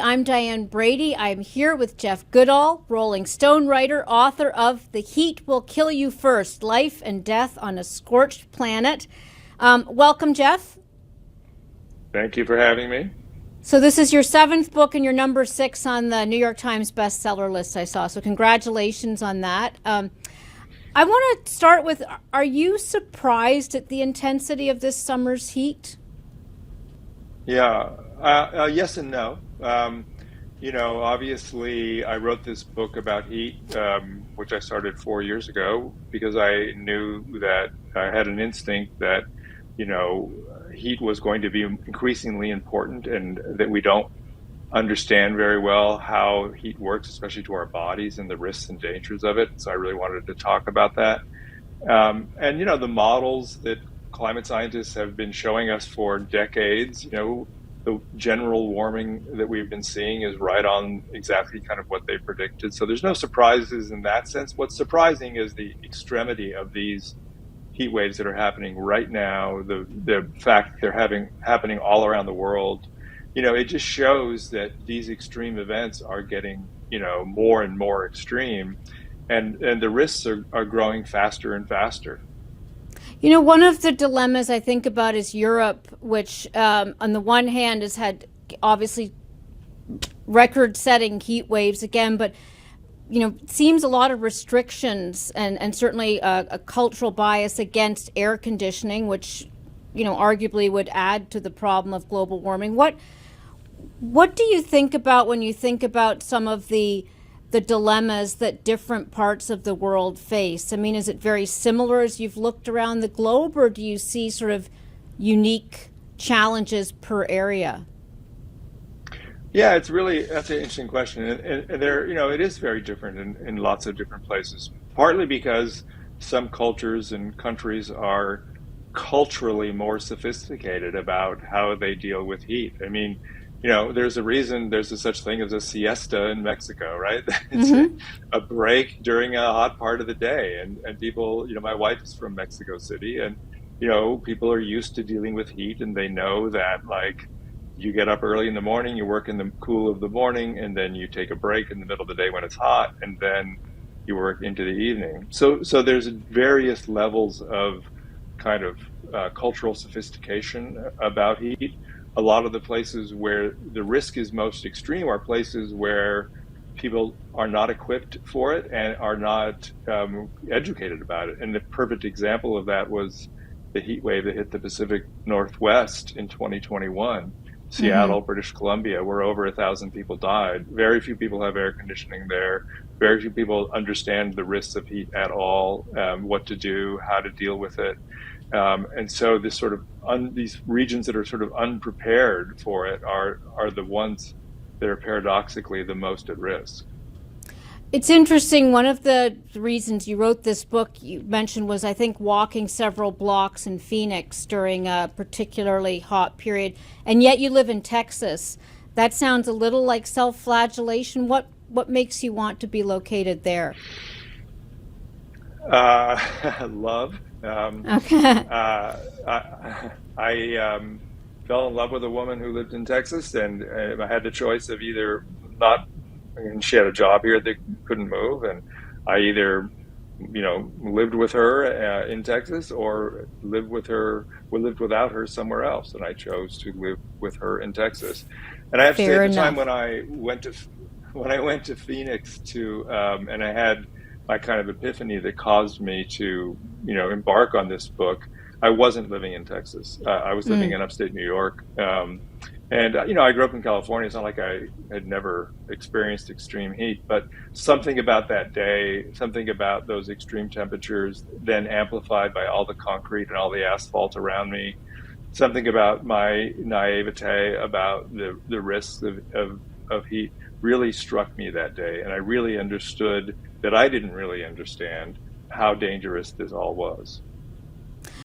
I'm Diane Brady. I'm here with Jeff Goodell, Rolling Stone writer, author of The Heat Will Kill You First, Life and Death on a Scorched Planet. Welcome, Jeff. Thank you for having me. So this is your seventh book and your number 6 on the New York Times bestseller list I saw. So congratulations on that. I want to start with, are you surprised at the intensity of this summer's heat? Yeah, yes and no. Obviously, I wrote this book about heat, which I started 4 years ago because I knew that I had an instinct that, heat was going to be increasingly important and that we don't understand very well how heat works, especially to our bodies and the risks and dangers of it. So I really wanted to talk about that. The models that climate scientists have been showing us for decades, the general warming that we've been seeing is right on exactly kind of what they predicted. So there's no surprises in that sense. What's surprising is the extremity of these heat waves that are happening right now, the fact they're happening all around the world. It just shows that these extreme events are getting, more and more extreme, and the risks are growing faster and faster. One of the dilemmas I think about is Europe, which on the one hand has had obviously record-setting heat waves again, but it seems a lot of restrictions and certainly a cultural bias against air conditioning, which arguably would add to the problem of global warming. What do you think about when you think about some of the dilemmas that different parts of the world face? I mean, is it very similar as you've looked around the globe, or do you see sort of unique challenges per area? Yeah, that's an interesting question. And there, it is very different in lots of different places, partly because some cultures and countries are culturally more sophisticated about how they deal with heat. I mean, there's a reason there's a such thing as a siesta in Mexico, right? It's Mm-hmm. a break during a hot part of the day. And people, my wife is from Mexico City, and, people are used to dealing with heat, and they know that, like, you get up early in the morning, you work in the cool of the morning, and then you take a break in the middle of the day when it's hot, and then you work into the evening. So there's various levels of kind of cultural sophistication about heat. A lot of the places where the risk is most extreme are places where people are not equipped for it and are not educated about it. And the perfect example of that was the heat wave that hit the Pacific Northwest in 2021. Mm-hmm. Seattle, British Columbia, where over 1,000 people died. Very few people have air conditioning there. Very few people understand the risks of heat at all, what to do, how to deal with it. And so this sort of these regions that are sort of unprepared for it are the ones that are paradoxically the most at risk. It's interesting. One of the reasons you wrote this book you mentioned was, I think, walking several blocks in Phoenix during a particularly hot period, and yet you live in Texas. That sounds a little like self-flagellation. What makes you want to be located there? Love. Okay. I fell in love with a woman who lived in Texas, and I had the choice of either not. And she had a job here that couldn't move, and I either, lived with her in Texas or lived without her somewhere else, and I chose to live with her in Texas. And I have to say, Fair at the time enough. when I went to Phoenix and I had my kind of epiphany that caused me to, embark on this book, I wasn't living in Texas. I was living Mm. in upstate New York. I grew up in California. It's not like I had never experienced extreme heat, but something about that day, something about those extreme temperatures, then amplified by all the concrete and all the asphalt around me, something about my naivete about the risks of heat really struck me that day. And I really understood that I didn't really understand how dangerous this all was.